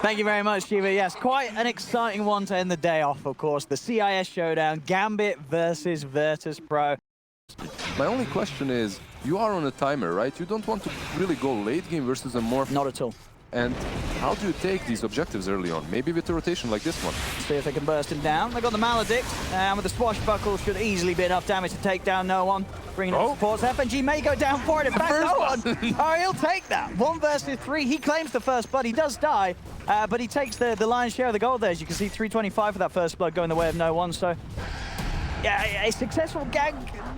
Thank you very much, Shiva. Yes, quite an exciting one to end the day off, of course. The CIS showdown, Gambit versus Virtus.pro. My only question is, you are on a timer, right? You don't want to really go late game versus a Morph. Not at all. And how do you take these objectives early on? Maybe with a rotation like this one. See if they can burst him down. They've got the Maledict, and with the Swashbuckle should easily be enough damage to take down no one. Bringing up supports. FNG may go down for it. In fact, no one. Oh, he'll take that. 1 versus 3. He claims the first blood. He does die, but he takes the lion's share of the gold there. As you can see, 325 for that first blood going the way of no one. So, yeah, a successul gang.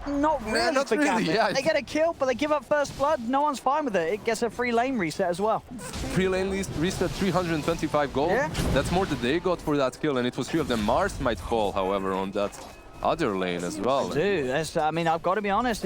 Not really not for really, Gambit. yeah. They get a kill, but they give up first blood. No one's fine with it. It gets a free lane reset as well. Free lane reset 325 gold. Yeah. That's more than they got for that kill, and it was 3 of them. Mars might fall, however, on that other lane as well. Dude, I mean, I've got to be honest,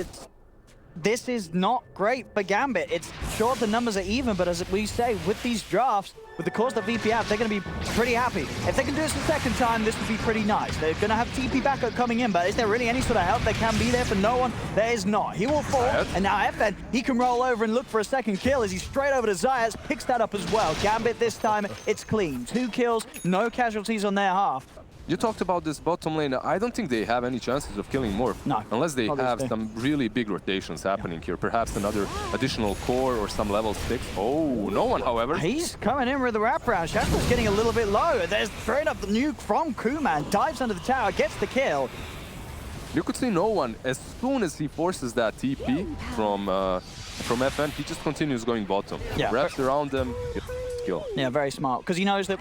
this is not great for Gambit. It's sure the numbers are even, but as we say, with these drafts, with the course that VP have, they're going to be pretty happy. If they can do this the second time, this would be pretty nice. They're going to have TP backup coming in, but is there really any sort of help that can be there for no one? There is not. He will fall, and now FN, he can roll over and look for a second kill as he's straight over to Zayas, picks that up as well. Gambit this time, it's clean. 2 kills, no casualties on their half. You talked about this bottom lane. I don't think they have any chances of killing more. No. Unless they Obviously. have some really big rotations happening here. Perhaps another additional core or some level 6. Oh, no one, however. He's coming in with the wraparound. Shasta's getting a little bit low. There's straight up the nuke from Kuman. Dives under the tower, gets the kill. You could see no one. As soon as he forces that TP from FN, he just continues going bottom. Yeah. Wraps around them, gets kill. Yeah, very smart. Because he knows that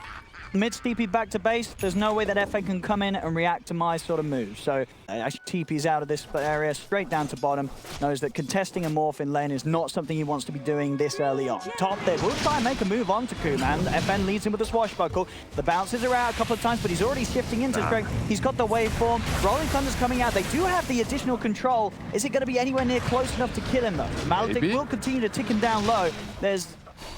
mid's TP back to base, there's no way that FN can come in and react to my sort of move. So actually TP's out of this area, straight down to bottom. Knows that contesting a morph in lane is not something he wants to be doing this early on. Top there, will try and make a move on to Kuman. FN leads him with a swashbuckle. The bounces are out a couple of times, but he's already shifting into strength. He's got the waveform. Rolling Thunder's coming out. They do have the additional control. Is it going to be anywhere near close enough to kill him though? Maledict will continue to tick him down low. There's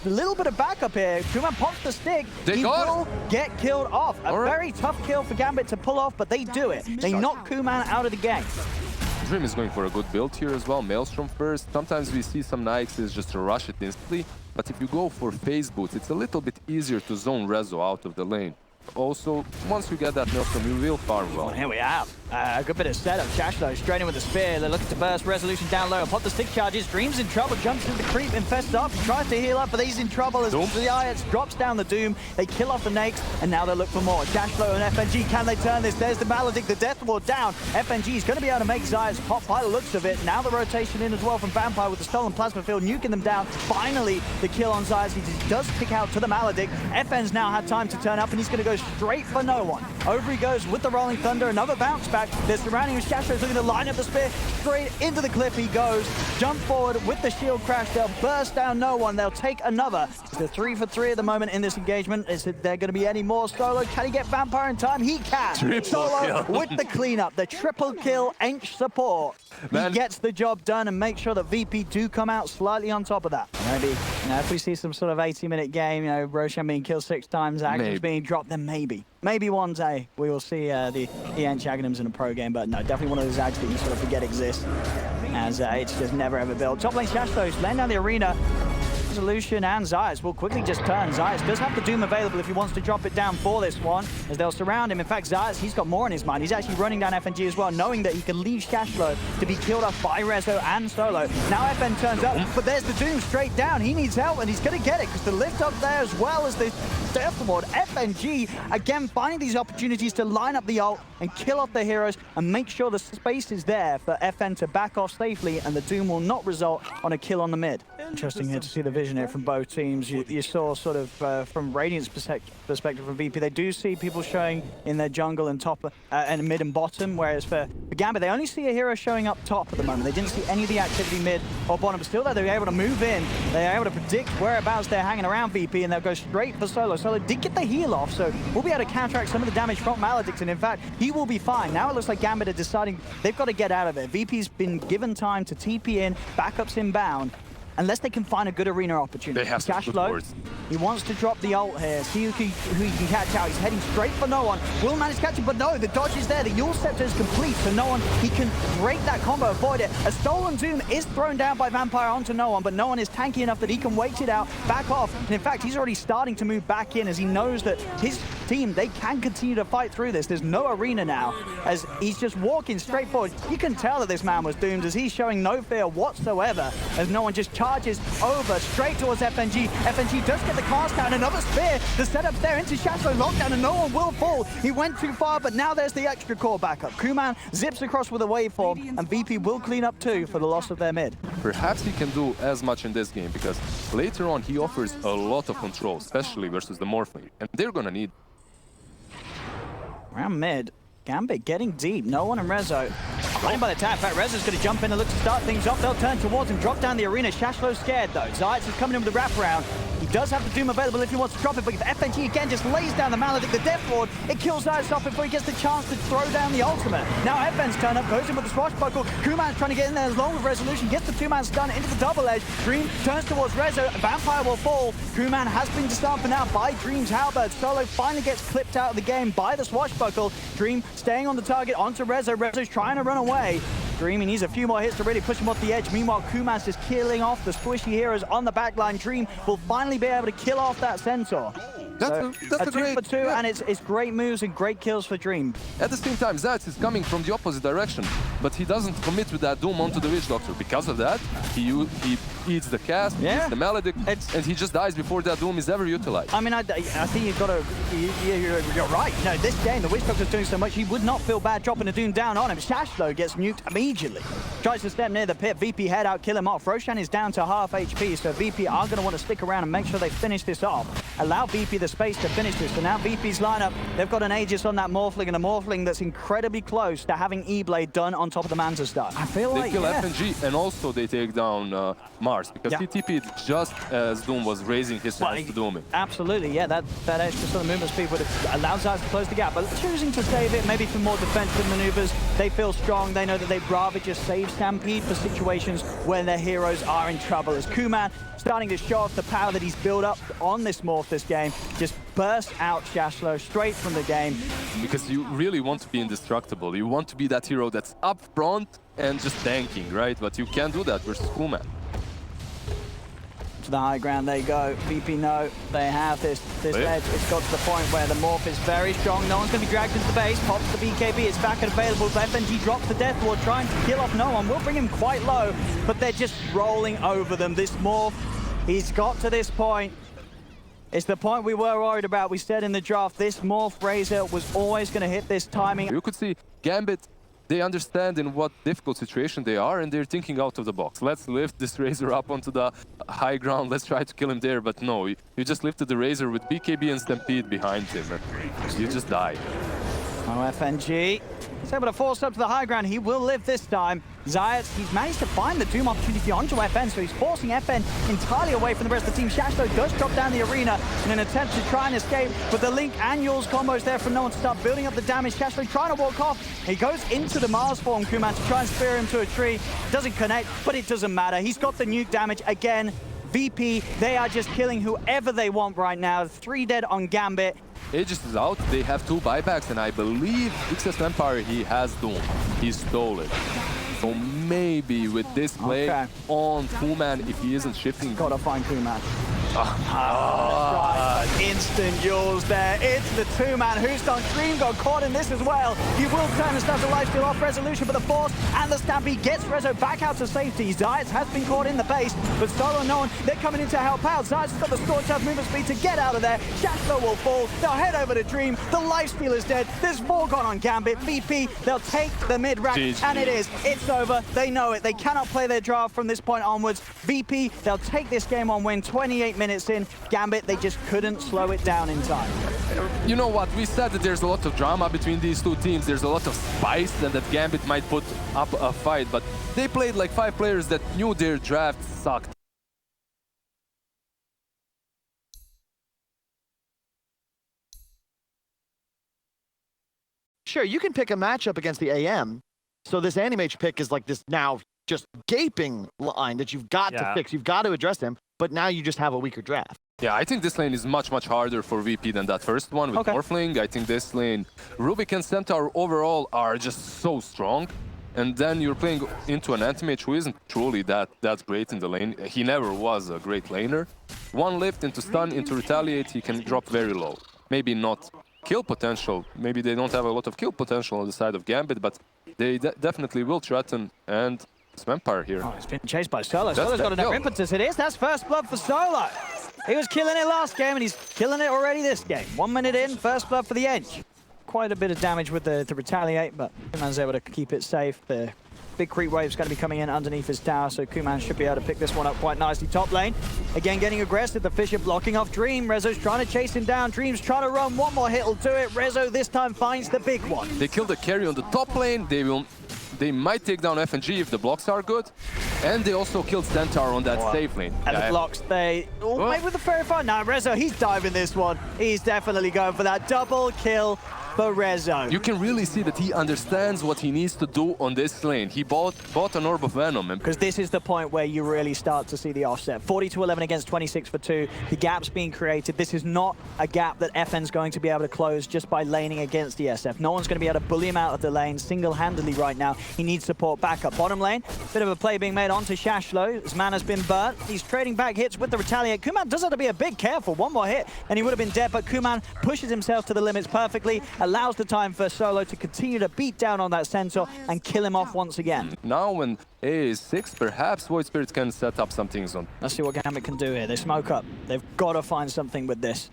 a little bit of backup here. Kuman pops the stick. He will get killed off. A very tough kill for Gambit to pull off, but they do it. They knock Kuman out of the game. Dream is going for a good build here as well. Maelstrom first. Sometimes we see some Nyxes just rush it instantly, but if you go for phase boots, it's a little bit easier to zone Rezo out of the lane. Also, once you get that Maelstrom, you will farm well. Here we have a good bit of setup. Shashlo straight in with the spear. They're looking to burst Resolution down low. Pop the stick charges. Dream's in trouble. Jumps into the creep. Infests up. He tries to heal up, but he's in trouble as the IX drops down the Doom. They kill off the Nakes, and now they look for more. Shashlo and FNG, can they turn this? There's the Maledict, the Death Ward down. FNG is going to be able to make Zayas pop by the looks of it. Now the rotation in as well from Vampire with the stolen plasma field, nuking them down. Finally, the kill on Zayas. He does pick out to the Maledict. FN's now had time to turn up, and he's going to go straight for no one. Over he goes with the Rolling Thunder. Another bounce back. They're surrounding him. Shashlo's looking to line up the spear. Straight into the cliff he goes. Jump forward with the shield crash. They'll burst down no one. They'll take another. It's a 3 for 3 at the moment in this engagement. Is there going to be any more solo? Can he get Vampire in time? He can. Solo with the cleanup. The triple kill Ench support. He gets the job done and makes sure that VP do come out slightly on top of that. Maybe, if we see some sort of 80-minute game, Roshan being killed 6 times, actions being dropped, then maybe. Maybe one day we will see the Ench Aghanims in a pro game, but no, definitely one of those ags that you sort of forget exist, as it's just never ever built. Top lane Shashlo laying down the arena. Resolution and Zayas will quickly just turn. Zayas does have the Doom available if he wants to drop it down for this one, as they'll surround him. In fact, Zayas, he's got more in his mind. He's actually running down FNG as well, knowing that he can leave Shashlo to be killed off by Rezo and Solo. Now FN turns up, but there's the Doom straight down. He needs help, and he's going to get it, because the lift up there as well as the Death Ward. FNG, again, finding these opportunities to line up the ult and kill off the heroes and make sure the space is there for FN to back off safely, and the Doom will not result on a kill on the mid. Interesting here to see the vision here from both teams. You saw sort of from Radiant's perspective from VP, they do see people showing in their jungle and top and mid and bottom, whereas for Gambit, they only see a hero showing up top at the moment. They didn't see any of the activity mid or bottom, but still though, they were able to move in. They were able to predict whereabouts they're hanging around VP, and they'll go straight for Solo. Solo did get the heal off, so we'll be able to counteract some of the damage from Maledict, and in fact, he will be fine. Now it looks like Gambit are deciding they've got to get out of it. VP's been given time to TP in, backups inbound. unless they can find a good arena opportunity. They have some good boards. He wants to drop the ult here, see who he can catch out. He's heading straight for no one. Will manage to catch him, but no, the dodge is there. The Yule Scepter is complete, so no one, he can break that combo, avoid it. A stolen Doom is thrown down by Vampire onto no one, but no one is tanky enough that he can wait it out, back off. And in fact, he's already starting to move back in as he knows that his team, they can continue to fight through this. There's no arena now, as he's just walking straight forward. You can tell that this man was doomed as he's showing no fear whatsoever, as no one just charges over straight towards FNG. FNG does get the cast down, another spear. The setup's there into Shadow lockdown, and no one will fall. He went too far, but now there's the extra core backup. Kuman zips across with a waveform, and VP will clean up too for the loss of their mid. Perhaps he can do as much in this game, because later on he offers a lot of control, especially versus the Morphling, and they're gonna need. Around mid, Gambit getting deep. No one in Rezo. Running by the tap. In fact, Rezo's going to jump in and look to start things off. They'll turn towards him, drop down the arena. Shashlo's scared though. Zayats is coming in with the wraparound. He does have the Doom available if he wants to drop it, but if FNG again just lays down the Maledict, the Death Ward, it kills Zayats off before he gets the chance to throw down the ultimate. Now FN's turn up, goes in with the swashbuckle. Kuman's trying to get in there as long with Resolution, gets the two-man stun into the double edge. Dream turns towards Rezo, Vampire will fall. Kuman has been disarmed for now by Dream's halberd. Solo finally gets clipped out of the game by the swashbuckle. Dream staying on the target onto Rezo. Rezo's trying to run away. Dream, he needs a few more hits to really push him off the edge. Meanwhile, Kuman's just killing off the squishy heroes on the backline. Dream will finally be able to kill off that Centaur. That's a a 2 for 2, yeah. and it's great moves and great kills for Dream. At the same time, Zayats is coming from the opposite direction, but he doesn't commit with that Doom onto the Witch Doctor. Because of that, he eats the cast, eats the Maledict, and he just dies before that Doom is ever utilized. I mean, I think you've got to... You're right. You know, this game, the Witch Doctor's doing so much, he would not feel bad dropping a Doom down on him. Shash, though, gets nuked immediately. Tries to step near the pit. VP head out, kill him off. Roshan is down to half HP, so VP are going to want to stick around and make sure they finish this off. Allow VP the space to finish this. So now VP's lineup, they've got an Aegis on that Morphling, and a Morphling that's incredibly close to having E-Blade done on top of the Manta Star. I feel like, they kill FNG, and also they take down Mars, because he TP'd just as Doom was raising his hands to Doom him. Absolutely, yeah, that extra sort of movement speed would have allowed Zayats to close the gap, but choosing to save it, maybe for more defensive maneuvers. They feel strong, they know that they'd rather just save Stampede for situations when their heroes are in trouble. As Kuman starting to show off the power that he's built up on this Morph this game, just burst out Shashlo straight from the game. Because you really want to be indestructible. You want to be that hero that's up front and just tanking, right? But you can't do that versus Kuman. To the high ground they go. VP know they have this edge. It's got to the point where the Morph is very strong. No one's going to be dragged into the base. Pops the BKB. It's back and available. FNG drops the Death Ward, trying to kill off no one. Will bring him quite low, but they're just rolling over them. This Morph, he's got to this point. It's the point we were worried about. We said in the draft, this Morph Razor was always going to hit this timing. You could see Gambit, they understand in what difficult situation they are, and they're thinking out of the box. Let's lift this Razor up onto the high ground. Let's try to kill him there. But no, you just lifted the Razor with BKB and Stampede behind him. You just die. Oh, FNG. He's able to force up to the high ground. He will live this time. Zayats, he's managed to find the Doom opportunity onto FN, so he's forcing FN entirely away from the rest of the team. Shashlo does drop down the arena in an attempt to try and escape, but the Link and Yule's combos there for no one to start building up the damage. Shashlo trying to walk off. He goes into the Mars form, Kuman, to try and spear him to a tree. Doesn't connect, but it doesn't matter. He's got the nuke damage again. VP, they are just killing whoever they want right now. 3 dead on Gambit. Aegis is out, they have 2 buybacks, and I believe XS Vampire, he has Doom. He stole it. So maybe with this play on Kuman, if he isn't shifting... Gotta find Kuman. Right. Instant Yules there. It's the 2-man who's done. Dream got caught in this as well. He will turn and start the lifesteal off Resolution, but the Force and the Stampede gets Rezo back out to safety. Zayats has been caught in the base, but Solo no one. They're coming in to help out. Zayats has got the Scorch Earth movement speed to get out of there. Shashlo will fall. They'll head over to Dream. The lifesteal is dead. There's 4 gone on Gambit. VP, they'll take the mid-rack, and it is. It's over. They know it. They cannot play their draft from this point onwards. VP, they'll take this game on win. 28 minutes in. Gambit, they just couldn't slow it down in time. You know what? We said that there's a lot of drama between these 2 teams. There's a lot of spice, and that Gambit might put up a fight, but they played like 5 players that knew their draft sucked. Sure, you can pick a matchup against the AM. So this Animage pick is like this now just gaping line that you've got to fix. You've got to address them, but now you just have a weaker draft. Yeah, I think this lane is much, much harder for VP than that first one with Morphling. I think this lane, Rubik and Centaur overall are just so strong. And then you're playing into an anti-mage who isn't truly that great in the lane. He never was a great laner. One lift into stun, into retaliate, he can drop very low. Maybe not kill potential. Maybe they don't have a lot of kill potential on the side of Gambit, but they definitely will threaten. And it's Vampire here. Oh, he's been chased by Solo. Solo's got enough impetus. It is. That's first blood for Solo. He was killing it last game, and he's killing it already this game. 1 minute in, first blood for the Edge. Quite a bit of damage with the retaliate, but Kuman's able to keep it safe. The big creep wave's going to be coming in underneath his tower, so Kuman should be able to pick this one up quite nicely. Top lane, again getting aggressive. The Fisher blocking off Dream. Rezo's trying to chase him down. Dream's trying to run. One more hit will do it. Rezo this time finds the big one. They kill the carry on the top lane. They might take down FNG if the blocks are good. And they also killed Centaur on that safe lane. And the blocks, maybe with the Fairy Fire. Now Rezo, he's diving this one. He's definitely going for that double kill for Rezo. You can really see that he understands what he needs to do on this lane. He bought an Orb of Venom. Because this is the point where you really start to see the offset. 40-11 against 26 for 2. The gap's being created. This is not a gap that FN's going to be able to close just by laning against the SF. No one's going to be able to bully him out of the lane single-handedly right now. He needs support back up. Bottom lane, bit of a play being made onto Shashlo. His mana's been burnt. He's trading back hits with the retaliate. Kuman does have to be a bit careful. One more hit and he would have been dead, but Kuman pushes himself to the limits perfectly, allows the time for Solo to continue to beat down on that Centaur and kill him off once again. Now when A is 6, perhaps Void Spirit can set up some things on. Let's see what Gambit can do here. They smoke up. They've got to find something with this.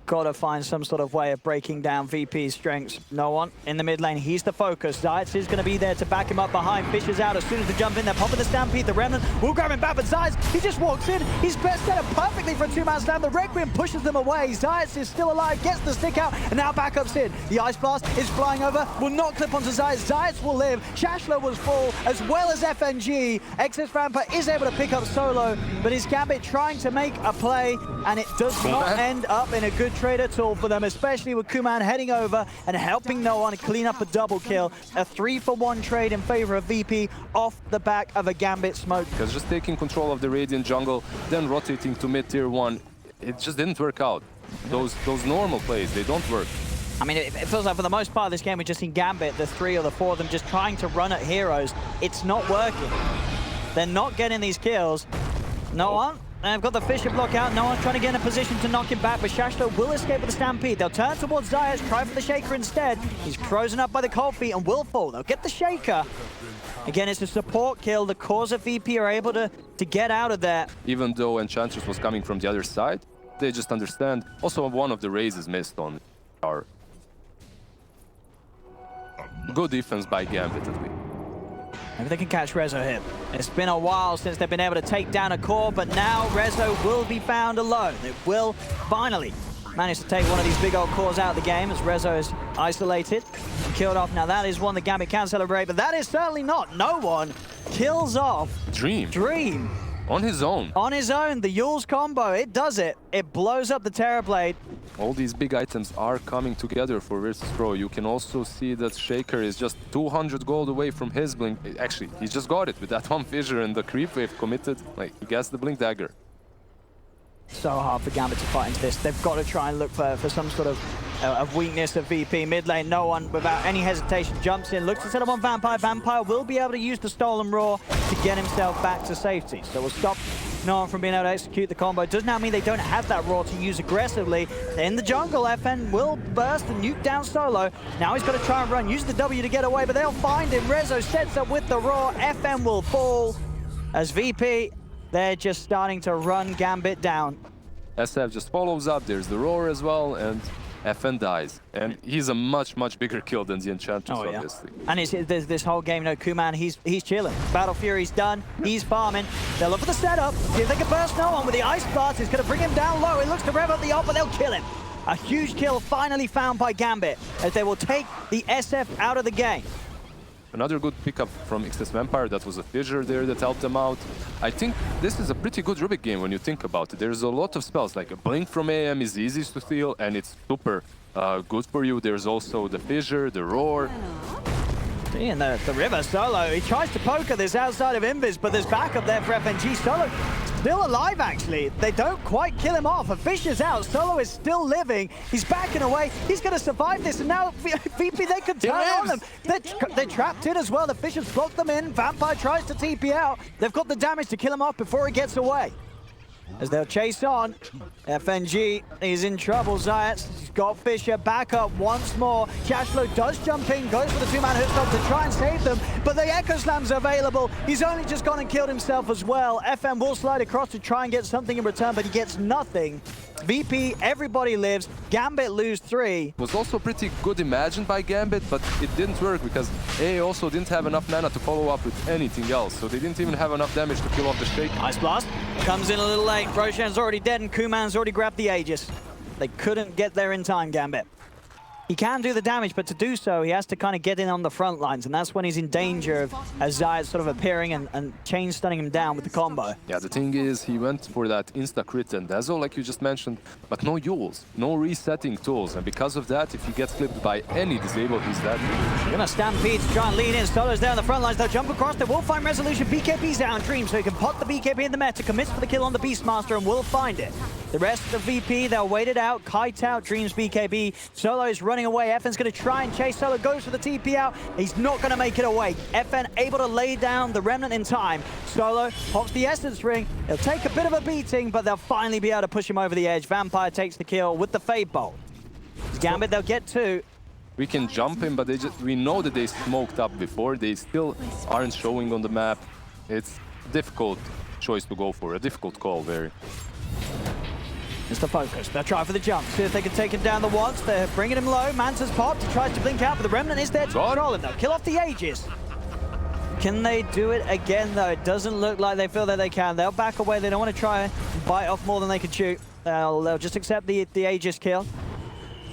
Got to find some sort of way of breaking down VP's strengths. No one in the mid lane. He's the focus. Zayas is going to be there to back him up behind. Fisher's out as soon as they jump in. They're popping the Stampede. The Remnant will grab him back, but Zayas, he just walks in. He's best set up perfectly for a two-man slam. The Requiem pushes them away. Zayas is still alive, gets the stick out, and now backups in. The Ice Blast is flying over. Will not clip onto Zayas. Zayas will live. Shashlo will fall, as well as FNG. Excess Vampire is able to pick up Solo, but is Gambit trying to make a play, and it does not end up in a good trade at all for them, especially with Kuman heading over and helping no one clean up a double kill. A 3-for-1 trade in favor of VP off the back of a Gambit smoke. Because just taking control of the Radiant jungle, then rotating to mid-tier 1, it just didn't work out. Those normal plays, they don't work. I mean, it feels like for the most part of this game, we've just seen Gambit, the 3 or the 4 of them, just trying to run at heroes. It's not working. They're not getting these kills. No one. They've got the Fisher block out. No one's trying to get in a position to knock him back, but Shashlo will escape with the Stampede. They'll turn towards Zayas, try for the Shaker instead. He's frozen up by the cold feet and will fall. They'll get the Shaker. Again, it's a support kill. The cause of VP are able to get out of there. Even though Enchantress was coming from the other side, they just understand. Also, one of the raises missed on our good defense by Gambit at least. Maybe they can catch Rezo here. It's been a while since they've been able to take down a core, but now Rezo will be found alone. It will finally manage to take one of these big old cores out of the game as Rezo is isolated and killed off. Now that is one that Gambit can celebrate, but that is certainly not. No one kills off Dream. On his own. On his own, the Yule's combo, it does it. It blows up the Terrorblade. All these big items are coming together for Virtus Pro. You can also see that Shaker is just 200 gold away from his Blink. Actually, he just got it with that one fissure and the creep wave committed. Like, he gets the Blink Dagger. So hard for Gambit to fight into this. They've got to try and look for some sort of weakness of VP. Mid lane, no one without any hesitation jumps in, looks to set up on Vampire. Vampire will be able to use the Stolen Roar to get himself back to safety. So we'll stop no one from being able to execute the combo. Does now mean they don't have that Roar to use aggressively. In the jungle, FN will burst and nuke down Solo. Now he's got to try and run, use the W to get away, but they'll find him. Rezo sets up with the Roar. FN will fall as VP. They're just starting to run Gambit down. SF just follows up, there's the Roar as well, and FN dies. And he's a much bigger kill than the Enchantress, obviously. And there's this whole game, Kuman, he's chilling. Battle Fury's done, he's farming. They'll look for the setup, see if they can burst no one with the Ice Blast. It's going to bring him down low. It looks to rev up the ult, but they'll kill him. A huge kill finally found by Gambit, as they will take the SF out of the game. Another good pickup from Excess Vampire. That was a fissure there that helped them out. I think this is a pretty good Rubik game when you think about it. There's a lot of spells, like a Blink from AM is easy to steal, and it's super good for you. There's also the fissure, the Roar. In the river, Solo, he tries to poke at this outside of Invis, but there's backup there for FNG. Solo still alive, actually. They don't quite kill him off. A Fisher's out. Solo is still living. He's backing away. He's going to survive this, and now VP, they could turn on them. They're trapped in as well. The Fishers block them in. Vampire tries to TP out. They've got the damage to kill him off before he gets away. As they'll chase on, FNG is in trouble. Zayats, he's got Fisher back up once more. Shashlo does jump in, goes for the two-man hook stop to try and save them, but the Echo Slam's available. He's only just gone and killed himself as well. FM will slide across to try and get something in return, but he gets nothing. VP, everybody lives. Gambit lose 3. Was also pretty good imagined by Gambit, but it didn't work because A also didn't have enough mana to follow up with anything else, so they didn't even have enough damage to kill off the Shake. Ice Blast comes in a little late. Roshan's already dead and Kuman's already grabbed the Aegis. They couldn't get there in time, Gambit. He can do the damage, but to do so, he has to kind of get in on the front lines, and that's when he's in danger of Zayat sort of appearing and chain stunning him down with the combo. Yeah, the thing is, he went for that insta-crit and Dazzle, like you just mentioned, but no Yules, no resetting tools, and because of that, if he gets clipped by any disable, he's dead. They're gonna stampede to try and lean in. Solo's there on the front lines. They'll jump across. They will find Resolution. BKB's down Dream, so he can pot the BKB in the meta, commits for the kill on the Beastmaster, and will find it. The rest of the VP, they'll wait it out. Kite out, Dream's BKB. Solo is running away. FN's going to try and chase. Solo goes for the TP out. He's not going to make it away. FN able to lay down the Remnant in time. Solo pops the Essence Ring. He'll take a bit of a beating, but they'll finally be able to push him over the edge. Vampire takes the kill with the Fade Bolt. Gambit, they'll get 2. We can jump him, but we know that they smoked up before. They still aren't showing on the map. It's a difficult choice to go for, a difficult call, very. Just the focus. They'll try for the jump. See if they can take him down the once. They're bringing him low. Manta's popped. He tries to blink out, but the Remnant is there to control him. They'll kill off the Aegis. Can they do it again, though? It doesn't look like they feel that they can. They'll back away. They don't want to try and bite off more than they can chew. They'll just accept the Aegis kill.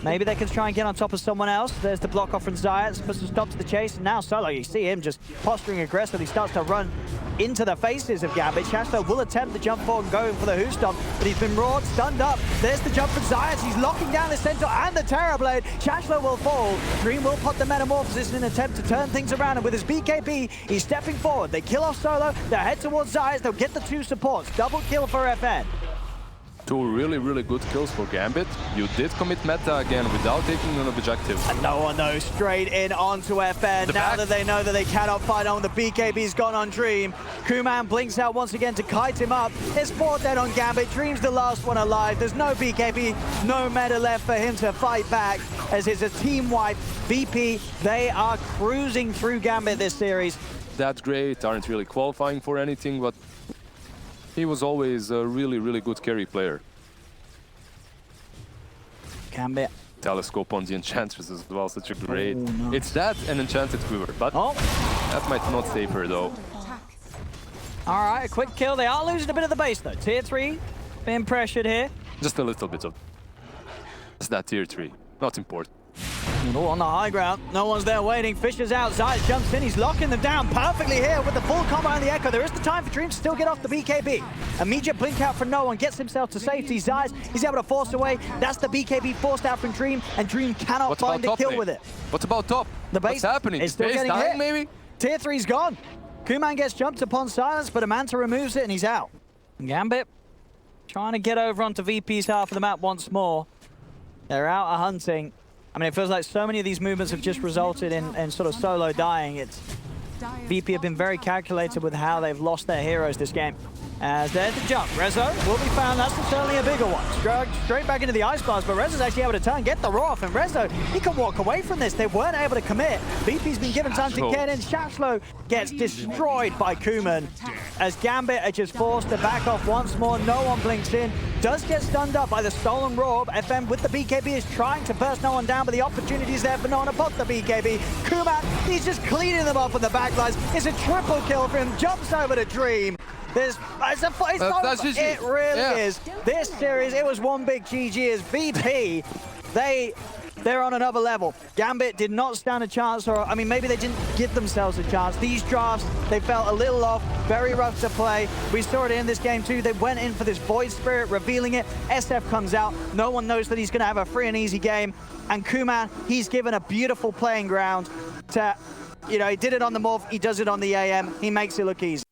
Maybe they can try and get on top of someone else. There's the block off from Zayat. Puts a stop to the chase. And now Solo, you see him just posturing aggressively. Starts to run into the faces of Gambit. Shashlo will attempt the jump forward and go in for the Who Stomp, but he's been roared, stunned up. There's the jump from Zayat. He's locking down the Centaur and the Terrorblade. Shashlo will fall. Dream will put the Metamorphosis in an attempt to turn things around, and with his BKB, he's stepping forward. They kill off Solo. They'll head towards Zayat. They'll get the 2 supports. Double kill for FN. 2 really, really good kills for Gambit. You did commit meta again without taking an objective. And no one knows. Straight in onto FN. Now that they know that they cannot fight on, the BKB's gone on Dream. Kuman blinks out once again to kite him up. There's 4 dead on Gambit. Dream's the last one alive. There's no BKB, no meta left for him to fight back, as it's a team wipe. VP, they are cruising through Gambit this series. That's great. Aren't really qualifying for anything, but he was always a really, really good carry player. Gambit. Telescope on the Enchantress as well, such a great... No. It's that and Enchanted Quiver, but that might not save her though. All right, a quick kill. They are losing a bit of the base though. Tier 3 being pressured here. Just a little bit of... It's that tier 3, not important. All on the high ground. No one's there waiting. Fisher's out. Zayat jumps in. He's locking them down perfectly here with the full combo and the Echo. There is the time for Dream to still get off the BKB. Immediate blink out from no one. Gets himself to safety. Zayat, he's able to force away. That's the BKB forced out from Dream, and Dream cannot find a kill with it. What about top? The base What's happening? is still getting dying, hit. Maybe? Tier 3's gone. Kuman gets jumped upon silence, but Amanta removes it and he's out. Gambit trying to get over onto VP's half of the map once more. They're out hunting. I mean, it feels like so many of these movements have just resulted in sort of Solo dying. It's VP have been very calculated with how they've lost their heroes this game. As there's the jump. Rezo will be found. That's certainly a bigger one. Straight back into the Ice Blast, but Rezo's actually able to turn, get the roar off, and Rezo, he can walk away from this. They weren't able to commit. VP's been given time to get in. Shashlo gets destroyed by Kuman as Gambit are just forced to back off once more. No one blinks in. Does get stunned up by the stolen roar. FM with the BKB is trying to burst no one down, but the opportunity's there for no one to put the BKB. Kuman, he's just cleaning them up on the backlines. It's a triple kill for him. Jumps over to Dream. It's it really is. This series, it was one big GG as VP. They're on another level. Gambit did not stand a chance, or I mean, maybe they didn't give themselves a chance. These drafts, they felt a little off, very rough to play. We saw it in this game too. They went in for this Void Spirit, revealing it. SF comes out. No one knows that he's going to have a free and easy game. And Kuman, he's given a beautiful playing ground to You know, he did it on the Morph, he does it on the AM, he makes it look easy.